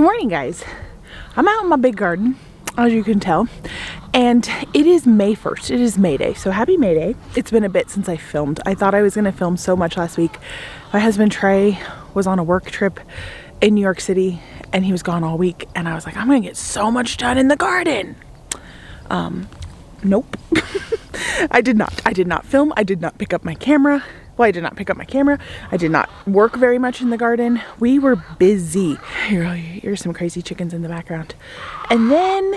Good morning, guys. I'm out in my big garden, as you can tell, and it is May 1st. It is May Day, so happy May Day. It's been a bit since I filmed. I thought I was gonna film so much last week. My husband Trey was on a work trip in New York City and he was gone all week, and I was like, I'm gonna get so much done in the garden. Nope. I did not film. I did not pick up my camera. Well, I did not pick up my camera. I did not work very much in the garden. We were busy. Here's some crazy chickens in the background. And then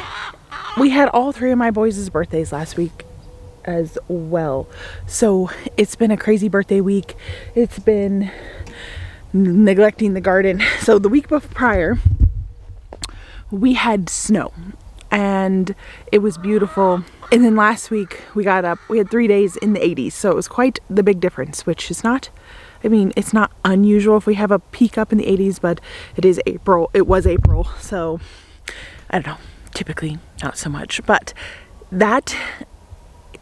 we had all three of my boys' birthdays last week as well. So it's been a crazy birthday week. It's been neglecting the garden. So the week prior, we had snow and it was beautiful. And then last week we got up, we had 3 days in the 80s. So it was quite the big difference, which is not, I mean, it's not unusual if we have a peak up in the 80s, but it is April. It was April. So I don't know, typically not so much, but that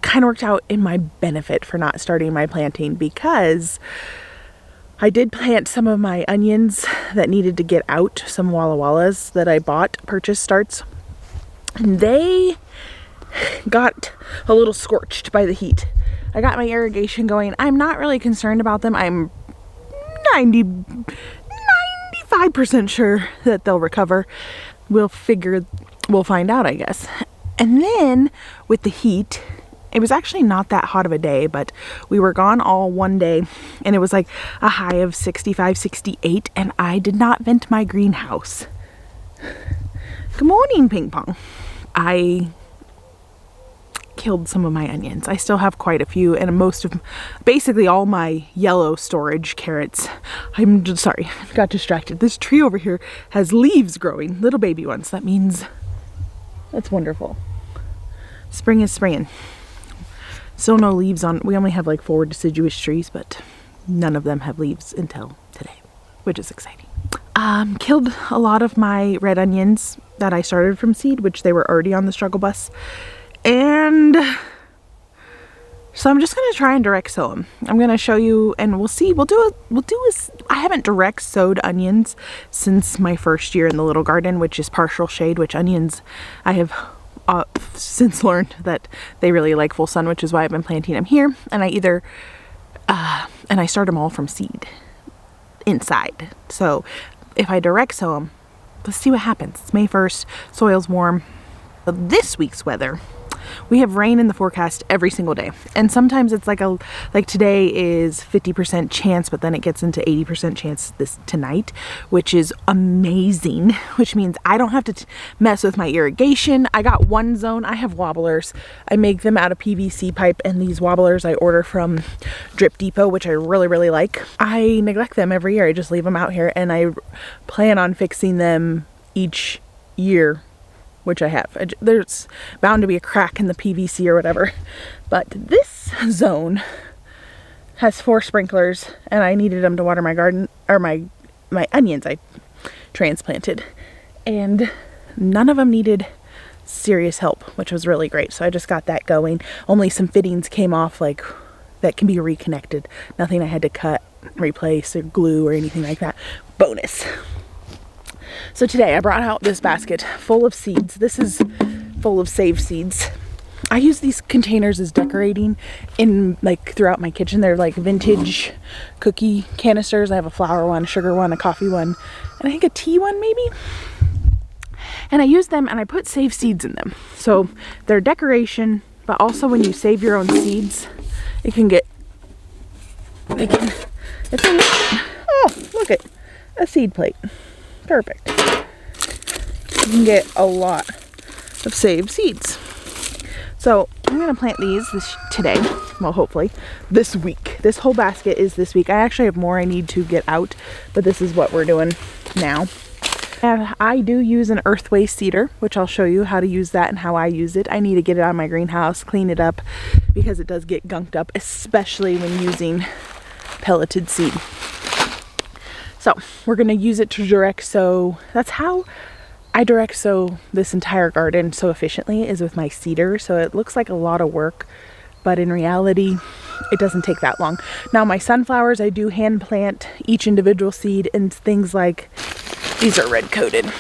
kind of worked out in my benefit for not starting my planting, because I did plant some of my onions that needed to get out, some Walla Wallas that I purchased starts, and they got a little scorched by the heat. I got my irrigation going. I'm not really concerned about them. I'm 95% sure that they'll recover. We'll find out, I guess. And then with the heat, it was actually not that hot of a day, but we were gone all one day and it was like a high of 65, 68, and I did not vent my greenhouse. Good morning, Ping Pong. I killed some of my onions. I still have quite a few, and basically all my yellow storage carrots. I'm just sorry, I got distracted. This tree over here has leaves growing, little baby ones. That means that's wonderful. Spring is springing. Still no leaves on, we only have like 4 deciduous trees, but none of them have leaves until today, which is exciting. Killed a lot of my red onions that I started from seed, which they were already on the struggle bus. And so I'm just going to try and direct sow them. I'm going to show you, and we'll see. I haven't direct sowed onions since my first year in the little garden, which is partial shade, which onions I have since learned that they really like full sun, which is why I've been planting them here. And I start them all from seed inside. So if I direct sow them, let's see what happens. It's May 1st, soil's warm. This week's weather, we have rain in the forecast every single day, and sometimes it's like today is 50% chance, but then it gets into 80% chance tonight, which is amazing, which means I don't have to mess with my irrigation. I got one zone. I have wobblers. I make them out of PVC pipe, and these wobblers I order from Drip Depot, which I really like. I neglect them every year. I just leave them out here, and I plan on fixing them each year, which I have. There's bound to be a crack in the PVC or whatever. But this zone has 4 sprinklers, and I needed them to water my garden, or my onions I transplanted. And none of them needed serious help, which was really great. So I just got that going. Only some fittings came off, like, that can be reconnected. Nothing I had to cut, replace, or glue, or anything like that. Bonus. So today I brought out this basket full of seeds. This is full of saved seeds. I use these containers as decorating throughout my kitchen. They're like vintage cookie canisters. I have a flour one, a sugar one, a coffee one, and I think a tea one maybe. And I use them and I put saved seeds in them. So they're decoration, but also when you save your own seeds, it can get, oh, look at a seed plate. Perfect. You can get a lot of saved seeds. So I'm going to plant these today. Well, hopefully this week. This whole basket is this week. I actually have more I need to get out, but this is what we're doing now. And I do use an earth waste seeder, which I'll show you how to use that and how I use it. I need to get it out of my greenhouse, clean it up, because it does get gunked up, especially when using pelleted seed. So we're going to use it to direct sow. That's how I direct sow this entire garden so efficiently, is with my seeder. So it looks like a lot of work, but in reality, it doesn't take that long. Now my sunflowers, I do hand plant each individual seed in things like These are red coated.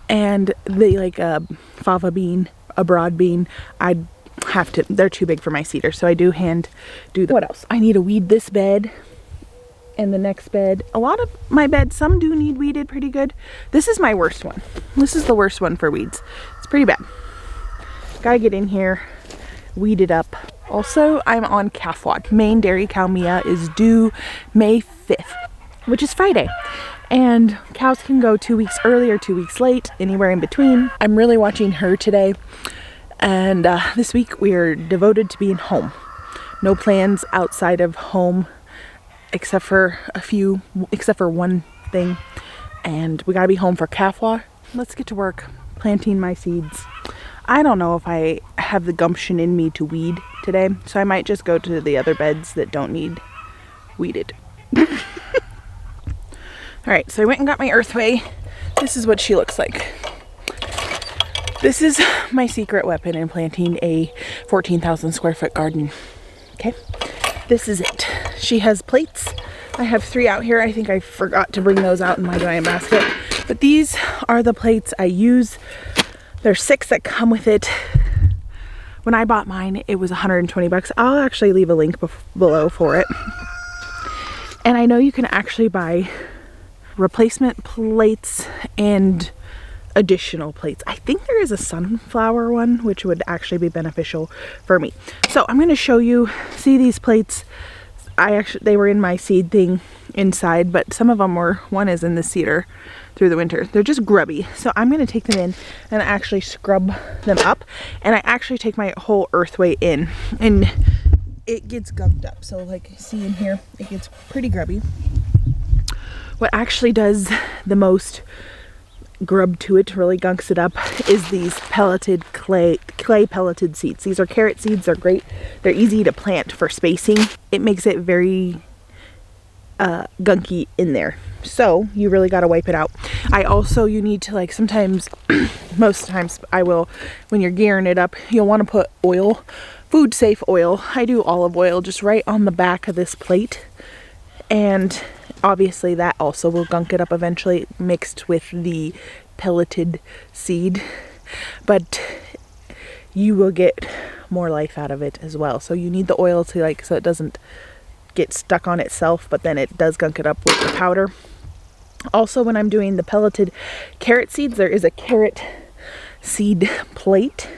And they like a fava bean, a broad bean. I'd have to, they're too big for my cedar, so I do hand do the, what else? I need to weed this bed and the next bed. A lot of my beds, some do need weeded pretty good. This is my worst one. This is the worst one for weeds. It's pretty bad. Gotta get in here, weed it up. Also, I'm on calf watch. Maine dairy cow Mia is due May 5th, which is Friday. And cows can go 2 weeks early or 2 weeks late, anywhere in between. I'm really watching her today. And this week we're devoted to being home. No plans outside of home, except for one thing. And we gotta be home for calf watch. Let's get to work planting my seeds. I don't know if I have the gumption in me to weed today, so I might just go to the other beds that don't need weeded. Alright, so I went and got my Earthway. This is what she looks like. This is my secret weapon in planting a 14,000 square foot garden. Okay, this is it. She has plates. I have 3 out here. I think I forgot to bring those out in my giant basket. But these are the plates I use. There's 6 that come with it. When I bought mine, it was 120 bucks. I'll actually leave a link below for it. And I know you can actually buy replacement plates and additional plates. I think there is a sunflower one, which would actually be beneficial for me. So I'm going to show you, see these plates. They were in my seed thing inside, but some of them were, one is in the cedar through the winter. They're just grubby. So I'm going to take them in and actually scrub them up. And I actually take my whole Earthway in and it gets gunked up. So like see in here, it gets pretty grubby. What actually does the most grub to it, really gunks it up, is these pelleted clay pelleted seeds. These are carrot seeds. They're great. They're easy to plant for spacing. It makes it very gunky in there, so you really got to wipe it out. You need to, like, sometimes most times I will, when you're gearing it up, you'll want to put oil, food safe oil. I do olive oil just right on the back of this plate, and obviously that also will gunk it up eventually, mixed with the pelleted seed, but you will get more life out of it as well. So you need the oil to, like, so it doesn't get stuck on itself, but then it does gunk it up with the powder. Also, when I'm doing the pelleted carrot seeds, there is a carrot seed plate,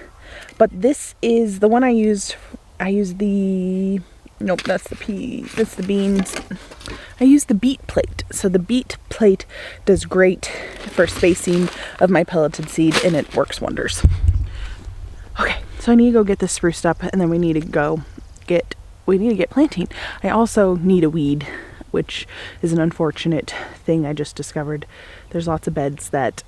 but this is the one I used. Nope, that's the beans. I use the beet plate. So the beet plate does great for spacing of my pelleted seed, and it works wonders. Okay, so I need to go get this spruced up, and then we need to get planting. I also need a weed, which is an unfortunate thing I just discovered. There's lots of beds that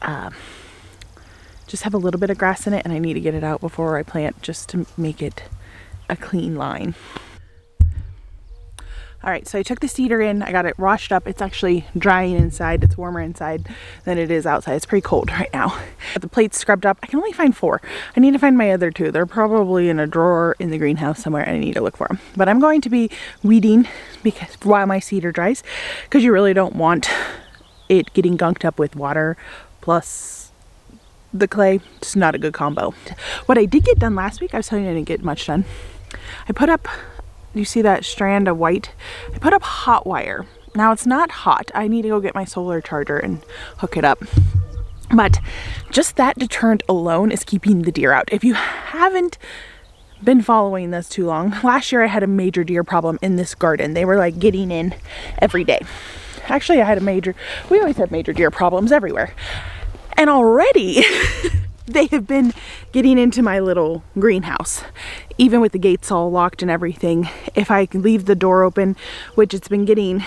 just have a little bit of grass in it, and I need to get it out before I plant, just to make it a clean line. All right, so I took the cedar in, I got it washed up. It's actually drying inside. It's warmer inside than it is outside. It's pretty cold right now. Got the plates scrubbed up. I can only find 4. I need to find my other 2. They're probably in a drawer in the greenhouse somewhere, and I need to look for them. But I'm going to be weeding while my cedar dries, because you really don't want it getting gunked up with water plus the clay. It's not a good combo. What I did get done last week, I was telling you I didn't get much done. I put up, you see that strand of white? I put up hot wire. Now it's not hot. I need to go get my solar charger and hook it up. But just that deterrent alone is keeping the deer out. If you haven't been following this too long, last year I had a major deer problem in this garden. They were like getting in every day. Actually, we always have major deer problems everywhere. And already they have been getting into my little greenhouse. Even with the gates all locked and everything, if I leave the door open, which it's been getting,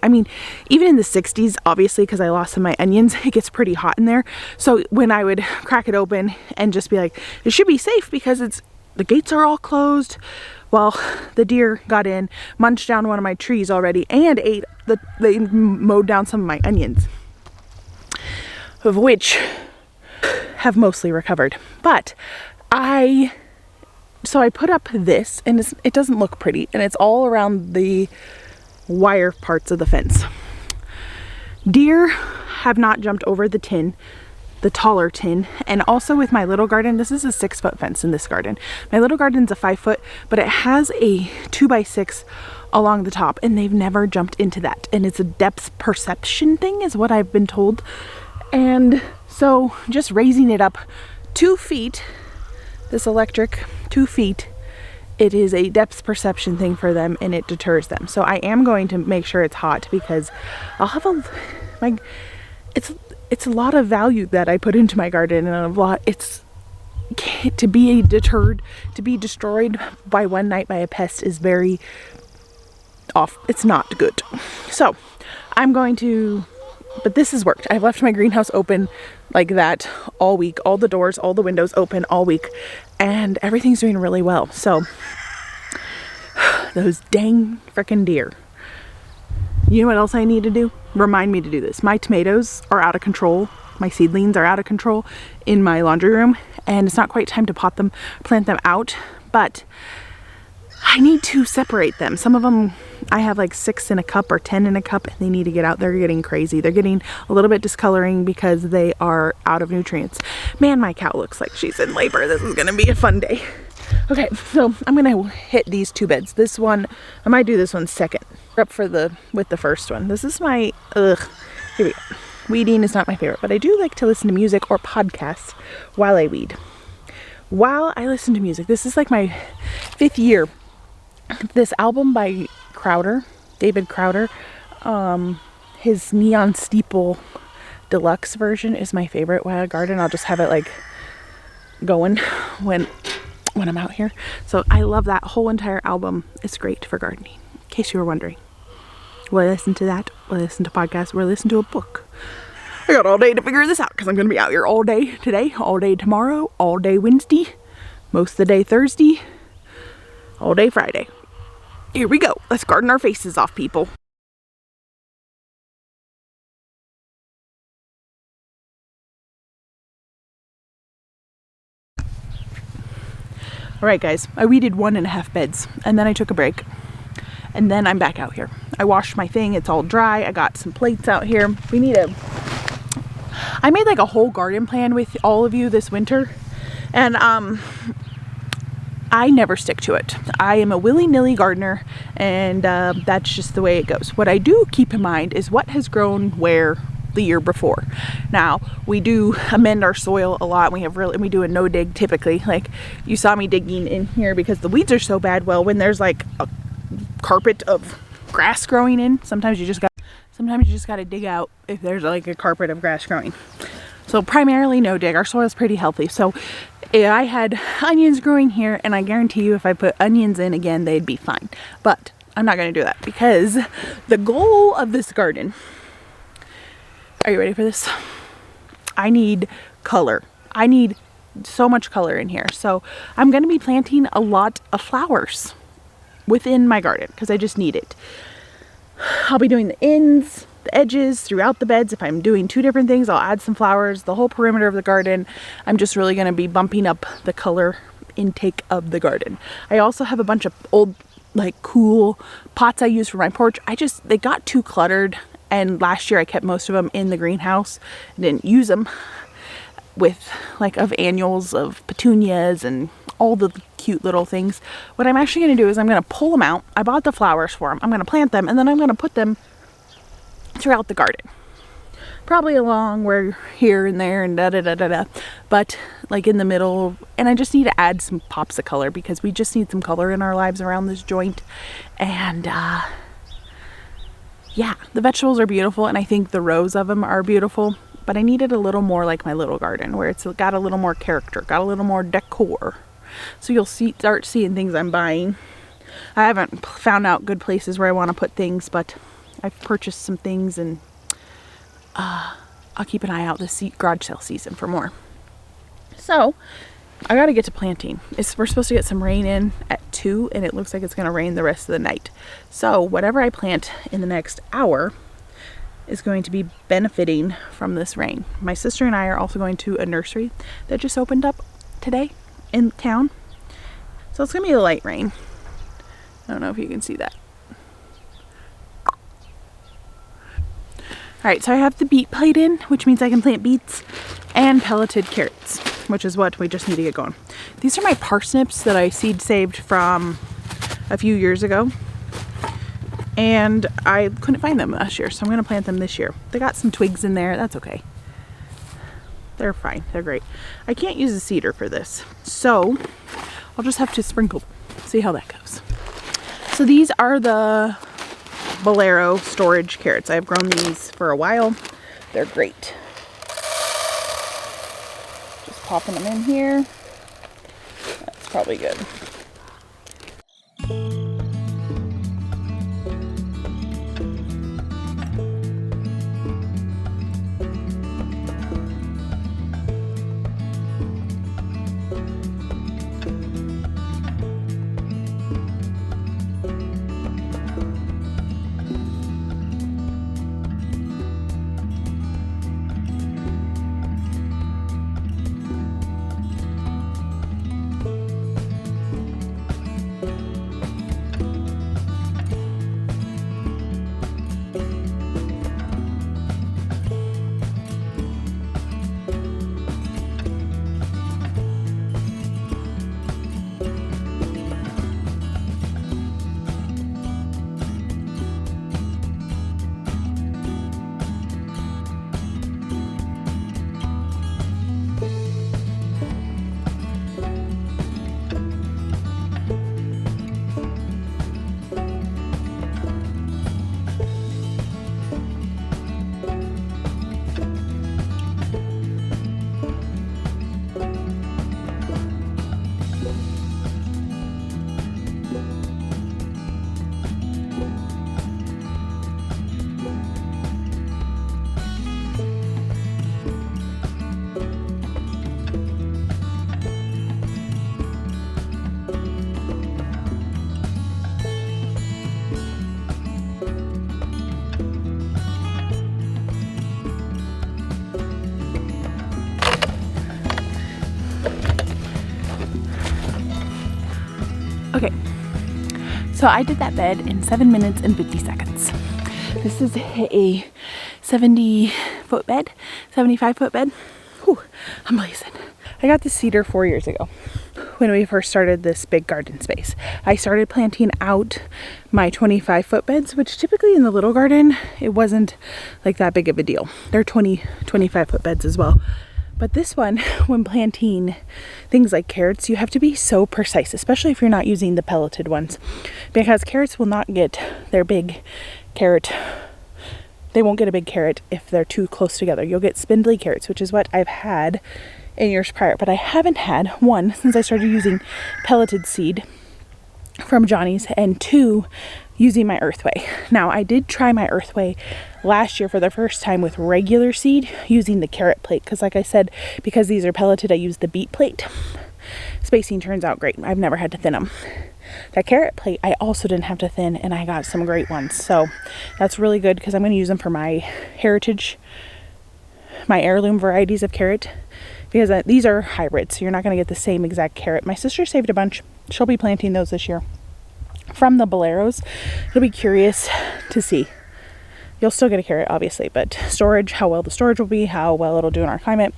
I mean, even in the 60s, obviously, because I lost some of my onions, it gets pretty hot in there. So when I would crack it open and just be like, it should be safe because the gates are all closed. Well, the deer got in, munched down one of my trees already, and they mowed down some of my onions, of which have mostly recovered. But so I put up this, and it doesn't look pretty, and it's all around the wire parts of the fence. Deer have not jumped over the tin, the taller tin. And also with my little garden, this is a 6-foot fence in this garden. My little garden's a 5-foot, but it has a 2x6 along the top, and they've never jumped into that. And it's a depth perception thing is what I've been told. And so just raising it up 2 feet, this electric 2 feet, it is a depth perception thing for them, and it deters them. So I am going to make sure it's hot, because I'll have it's a lot of value that I put into my garden, and a lot, it's to be deterred, to be destroyed by one night by a pest is very off. It's not good. So I'm going to, but this has worked. I've left my greenhouse open like that all week, all the doors, all the windows open all week, and everything's doing really well. So those dang frickin' deer. You know what else I need to do? Remind me to do this. My tomatoes are out of control. My seedlings are out of control in my laundry room, and it's not quite time to plant them out, but I need to separate them. Some of them, I have like 6 in a cup or 10 in a cup, and they need to get out. They're getting crazy. They're getting a little bit discoloring because they are out of nutrients. Man, my cow looks like she's in labor. This is gonna be a fun day. Okay, so I'm gonna hit these 2 beds. This one, I might do this one second. Up with the first one. This is my, here we go. Weeding is not my favorite, but I do like to listen to music or podcasts while I weed. While I listen to music, this is like my 5th year. This album by Crowder, David Crowder, his Neon Steeple deluxe version is my favorite while I garden. I'll just have it like going when I'm out here. So I love that whole entire album. It's great for gardening, in case you were wondering. Will I listen to that? Will I listen to podcasts? Will I listen to a book? I got all day to figure this out, because I'm going to be out here all day today, all day tomorrow, all day Wednesday, most of the day Thursday, all day Friday. Here we go. Let's garden our faces off, people. All right, guys, I weeded 1.5 beds, and then I took a break, and then I'm back out here. I washed my thing. It's all dry. I got some plates out here. I made like a whole garden plan with all of you this winter, and I never stick to it. I am a willy-nilly gardener, and that's just the way it goes. What I do keep in mind is what has grown where the year before. Now, we do amend our soil a lot. We do a no dig typically. Like, you saw me digging in here because the weeds are so bad. Well, when there's like a carpet of grass growing in, sometimes you just got to dig out if there's like a carpet of grass growing. So primarily no dig. Our soil's pretty healthy. So I had onions growing here, and I guarantee you if I put onions in again, they'd be fine. But I'm not going to do that, because the goal of this garden, are you ready for this? I need color. I need so much color in here. So I'm going to be planting a lot of flowers within my garden, because I just need it. I'll be doing the ends, the edges, throughout the beds. If I'm doing 2 different things, I'll add some flowers. The whole perimeter of the garden, I'm just really going to be bumping up the color intake of the garden. I also have a bunch of old, like, cool pots I use for my porch. They got too cluttered, and last year I kept most of them in the greenhouse and didn't use them, with like of annuals, of petunias, and all the cute little things. What I'm actually going to do is I'm going to pull them out. I bought the flowers for them. I'm going to plant them, and then I'm going to put them throughout the garden. Probably along where here and there and da-da-da-da-da. But like in the middle. And I just need to add some pops of color, because we just need some color in our lives around this joint. And yeah, the vegetables are beautiful, and I think the rows of them are beautiful. But I needed a little more like my little garden, where it's got a little more character, got a little more decor. So you'll start seeing things I'm buying. I haven't found out good places where I want to put things, but I've purchased some things, and I'll keep an eye out this garage sale season for more. So I got to get to planting. We're supposed to get some rain in at 2, and it looks like it's going to rain the rest of the night. So whatever I plant in the next hour is going to be benefiting from this rain. My sister and I are also going to a nursery that just opened up today in town. So it's going to be a light rain. I don't know if you can see that. right, so I have the beet plate in, which means I can plant beets and pelleted carrots, which is what we just need to get going. These are my parsnips that I seed saved from a few years ago. And I couldn't find them last year, so I'm going to plant them this year. They got some twigs in there. That's okay. They're fine. They're great. I can't use a seeder for this, so I'll just have to sprinkle them. See how that goes. So these are the Bolero storage carrots. I've grown these for a while. They're great. Just popping them in here. That's probably good. Okay, so I did that bed in 7 minutes and 50 seconds. This is a 70-foot bed, 75-foot bed. Whew, I'm blazing. I got this cedar 4 years ago when we first started this big garden space. I started planting out my 25-foot beds, which typically in the little garden, it wasn't like that big of a deal. They're 25-foot beds as well. But this one, when planting things like carrots, you have to be so precise, especially if you're not using the pelleted ones, because carrots will not get their big carrot. They won't get a big carrot if they're too close together. You'll get spindly carrots, which is what I've had in years prior, but I haven't had, one, since I started using pelleted seed from Johnny's, and two, using my Earthway. Now, I did try my Earthway last year for the first time with regular seed using the carrot plate, because like I said, because these are pelleted, I used the beet plate. Spacing turns out great. I've never had to thin them. That carrot plate I also didn't have to thin, and I got some great ones, so that's really good because I'm going to use them for my heritage, my heirloom varieties of carrot, because these are hybrids, so you're not going to get the same exact carrot. My sister saved a bunch. She'll be planting those this year from the Boleros. It'll be curious to see. You'll still get a carrot, obviously, but storage, how well the storage will be, how well it'll do in our climate.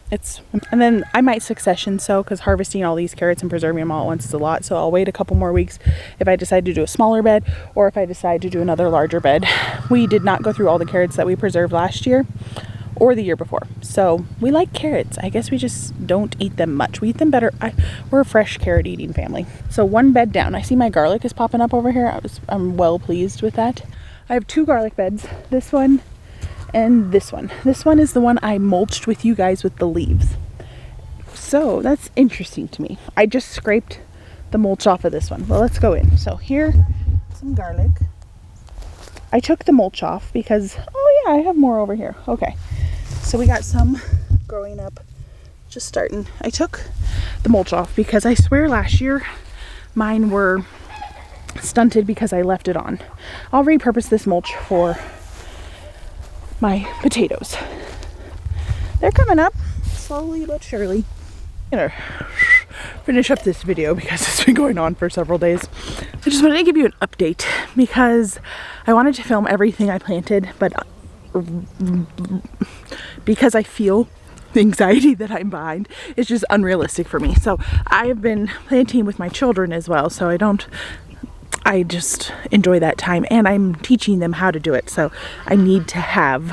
And then I might succession sow, because harvesting all these carrots and preserving them all at once is a lot. So I'll wait a couple more weeks if I decide to do a smaller bed, or if I decide to do another larger bed. We did not go through all the carrots that we preserved last year or the year before. So we like carrots. I guess we just don't eat them much. We eat them better. We're a fresh carrot eating family. So one bed down. I see my garlic is popping up over here. I'm well pleased with that. I have two garlic beds, this one and this one. This one is the one I mulched with you guys with the leaves. So that's interesting to me. I just scraped the mulch off of this one. Well, let's go in. So here, some garlic. I took the mulch off because, oh yeah, I have more over here. Okay. So we got some growing up, just starting. I took the mulch off because I swear last year mine were stunted because I left it on. I'll repurpose this mulch for my potatoes. They're coming up slowly but surely. I'm gonna finish up this video because it's been going on for several days. I just wanted to give you an update because I wanted to film everything I planted, but because I feel the anxiety that I'm behind is just unrealistic for me. So I have been planting with my children as well, so I just enjoy that time, and I'm teaching them how to do it, so I need to have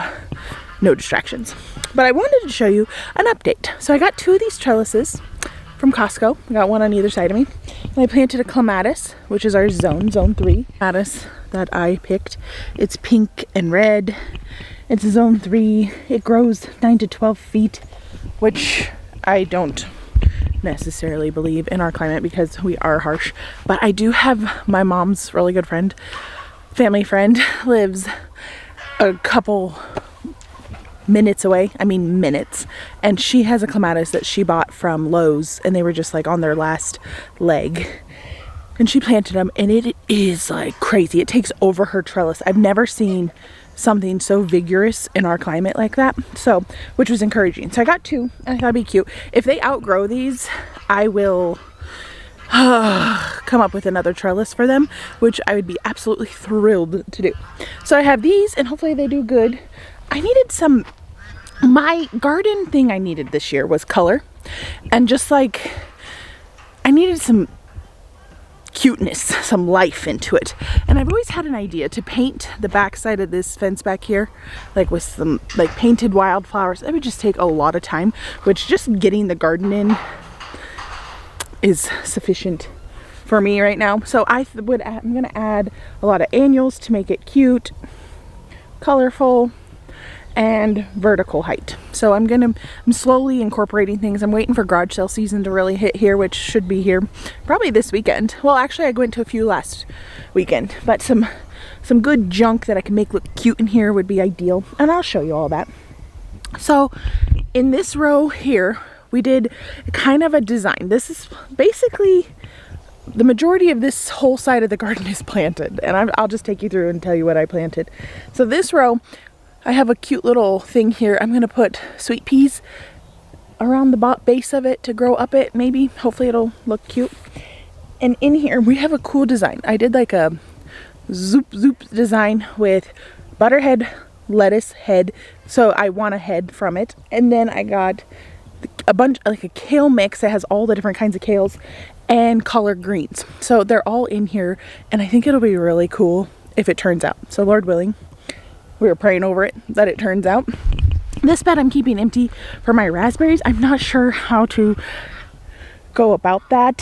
no distractions. But I wanted to show you an update. So I got 2 of these trellises from Costco. I got one on either side of me, and I planted a clematis, which is our zone 3 clematis that I picked. It's pink and red. It's zone 3. It grows 9 to 12 feet, which I don't necessarily believe in our climate because we are harsh. But I do have my mom's really good friend, family friend, lives a couple minutes away. I mean minutes. And she has a clematis that she bought from Lowe's, and they were just like on their last leg. And she planted them, and it is like crazy. It takes over her trellis. I've never seen something so vigorous in our climate like that, so, which was encouraging. So I got 2, and I thought it'd be cute. If they outgrow these, I will come up with another trellis for them, which I would be absolutely thrilled to do. So I have these, and hopefully they do good. I needed some, my garden thing I needed this year was color, and just like, I needed some cuteness, some life into it. And I've always had an idea to paint the back side of this fence back here, like with some like painted wildflowers. It would just take a lot of time, which just getting the garden in is sufficient for me right now. So I'm gonna add a lot of annuals to make it cute, colorful, and vertical height. So I'm slowly incorporating things. I'm waiting for garage sale season to really hit here, which should be here probably this weekend. Well, actually I went to a few last weekend, but some good junk that I can make look cute in here would be ideal, and I'll show you all that. So in this row here, we did kind of a design. This is basically the majority of this whole side of the garden is planted, and I'll just take you through and tell you what I planted. So this row, I have a cute little thing here. I'm going to put sweet peas around the base of it to grow up it, maybe. Hopefully it'll look cute. And in here we have a cool design. I did like a zoop design with butterhead lettuce head. So I want a head from it. And then I got a bunch, like a kale mix that has all the different kinds of kales and collard greens. So they're all in here, and I think it'll be really cool if it turns out. So Lord willing, we were praying over it that it turns out. This bed I'm keeping empty for my raspberries. I'm not sure how to go about that,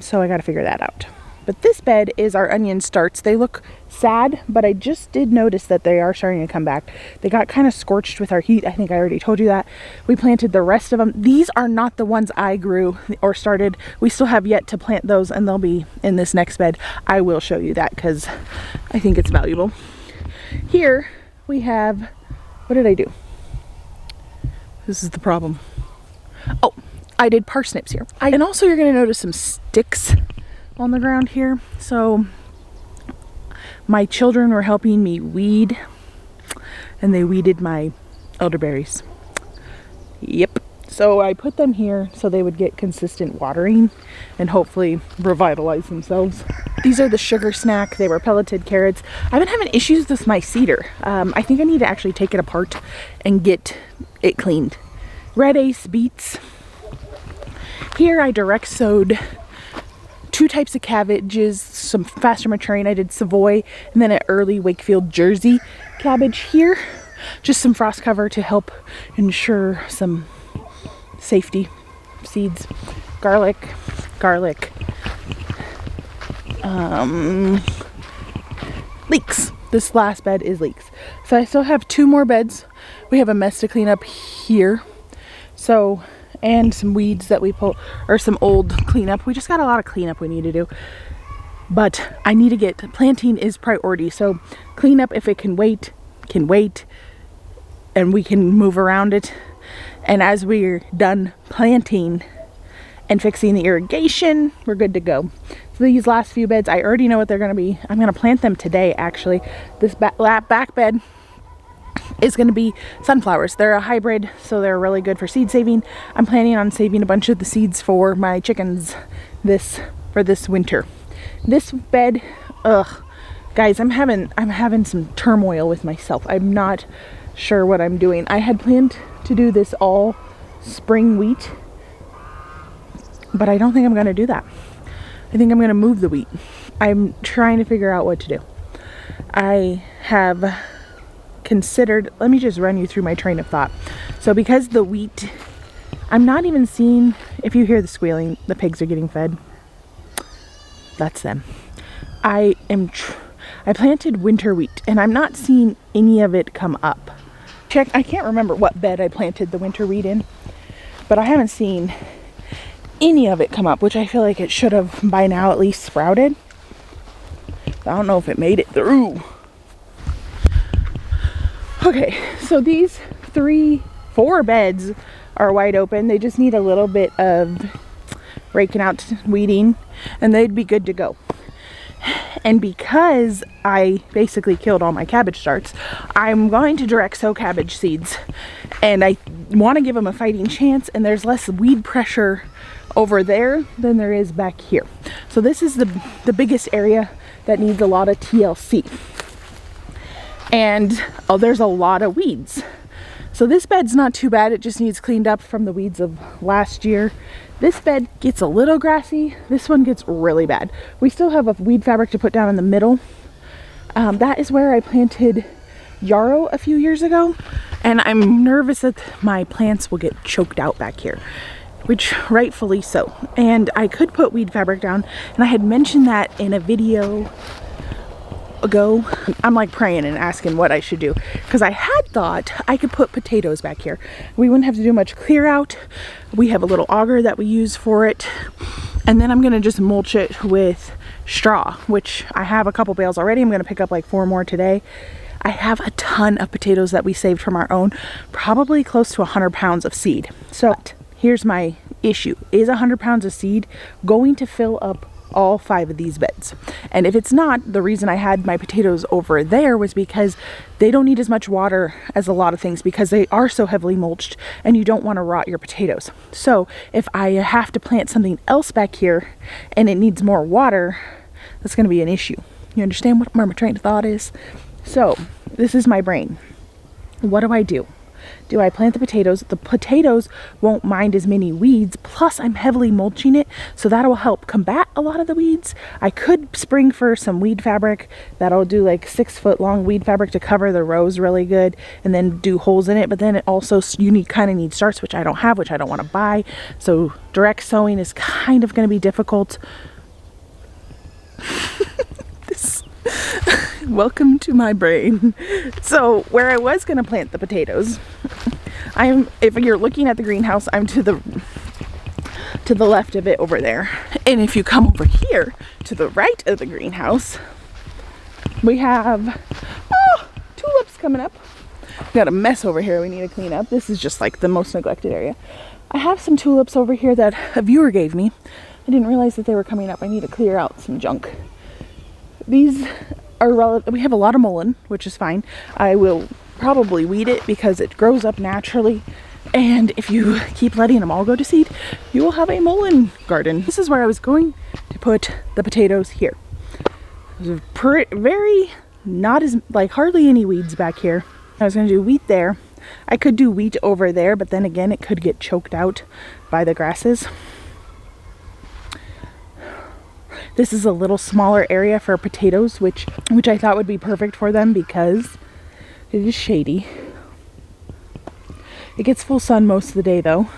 so I got to figure that out. But this bed is our onion starts. They look sad, but I just did notice that they are starting to come back. They got kind of scorched with our heat. I think I already told you that. We planted the rest of them. These are not the ones I grew or started. We still have yet to plant those, and they'll be in this next bed. I will show you that because I think it's valuable. Here we have, what did I do? This is the problem. Oh, I did parsnips here. And also you're going to notice some sticks on the ground here. So my children were helping me weed, and they weeded my elderberries. Yep. So I put them here so they would get consistent watering and hopefully revitalize themselves. These are the sugar snack. They were pelleted carrots. I've been having issues with my cedar. I think I need to actually take it apart and get it cleaned. Red Ace beets. Here I direct sowed 2 types of cabbages, some faster maturing. I did Savoy and then an early Wakefield Jersey cabbage here. Just some frost cover to help ensure some safety. Seeds, garlic, leeks. This last bed is leeks. So I still have 2 more beds. We have a mess to clean up here. So, and some weeds that we pull, or some old cleanup. We just got a lot of cleanup we need to do. But I need to get, planting is priority. So cleanup, if it can wait, and we can move around it. And as we're done planting and fixing the irrigation, we're good to go. So these last few beds, I already know what they're going to be. I'm going to plant them today, actually. This back bed is going to be sunflowers. They're a hybrid, so they're really good for seed saving. I'm planning on saving a bunch of the seeds for my chickens for this winter. This bed, Guys, I'm having some turmoil with myself. I'm not sure what I'm doing. I had planned to do this all spring wheat, but I don't think I'm gonna do that. I think I'm gonna move the wheat. I'm trying to figure out what to do. I have considered, let me just run you through my train of thought. So because the wheat, I'm not even seeing, if you hear the squealing, the pigs are getting fed. That's them. I planted winter wheat and I'm not seeing any of it come up. I can't remember what bed I planted the winter wheat in, but I haven't seen any of it come up, which I feel like it should have by now at least sprouted. I don't know if it made it through. Okay, so these 4 beds are wide open. They just need a little bit of raking out, weeding, and they'd be good to go. And because I basically killed all my cabbage starts, I'm going to direct sow cabbage seeds. And I want to give them a fighting chance, and there's less weed pressure over there than there is back here. So this is the biggest area that needs a lot of TLC. And there's a lot of weeds. So this bed's not too bad. It just needs cleaned up from the weeds of last year. This bed gets a little grassy. This one gets really bad. We still have a weed fabric to put down in the middle. That is where I planted yarrow a few years ago. And I'm nervous that my plants will get choked out back here, which rightfully so. And I could put weed fabric down, and I had mentioned that in a video ago. I'm like praying and asking what I should do, because I had thought I could put potatoes back here. We wouldn't have to do much clear out. We have a little auger that we use for it, and then I'm gonna just mulch it with straw, which I have a couple bales already. I'm gonna pick up like 4 more today. I have a ton of potatoes that we saved from our own, probably close to 100 pounds of seed. So here's my issue. Is 100 pounds of seed going to fill up all 5 of these beds? And if it's not, the reason I had my potatoes over there was because they don't need as much water as a lot of things, because they are so heavily mulched and you don't want to rot your potatoes. So if I have to plant something else back here and it needs more water, that's going to be an issue. You understand what my train of thought is? So this is my brain. What do? Do I plant the potatoes? The potatoes won't mind as many weeds, plus I'm heavily mulching it, so that will help combat a lot of the weeds. I could spring for some weed fabric. That'll do like 6-foot long weed fabric to cover the rows really good, and then do holes in it. But then it also, you kind of need starts, which I don't have, which I don't want to buy. So direct sowing is kind of going to be difficult. Welcome to my brain. So where I was going to plant the potatoes, if you're looking at the greenhouse, I'm to the left of it over there. And if you come over here to the right of the greenhouse, we have tulips coming up. We got a mess over here we need to clean up. This is just like the most neglected area. I have some tulips over here that a viewer gave me. I didn't realize that they were coming up. I need to clear out some junk. These are we have a lot of mullein, which is fine. I will probably weed it because it grows up naturally, and if you keep letting them all go to seed, you will have a mullein garden. This is where I was going to put the potatoes here. There's not as, like, hardly any weeds back here. I was going to do wheat there. I could do wheat over there, but then again it could get choked out by the grasses. This is a little smaller area for potatoes, which I thought would be perfect for them because it is shady. It gets full sun most of the day though.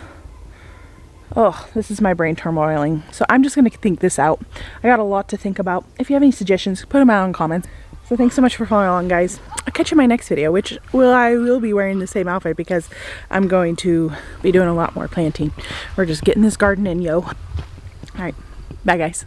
Oh, this is my brain turmoiling. So I'm just going to think this out. I got a lot to think about. If you have any suggestions, put them out in comments. So thanks so much for following along, guys. I'll catch you in my next video, which I will be wearing the same outfit because I'm going to be doing a lot more planting. We're just getting this garden in, yo. All right. Bye, guys.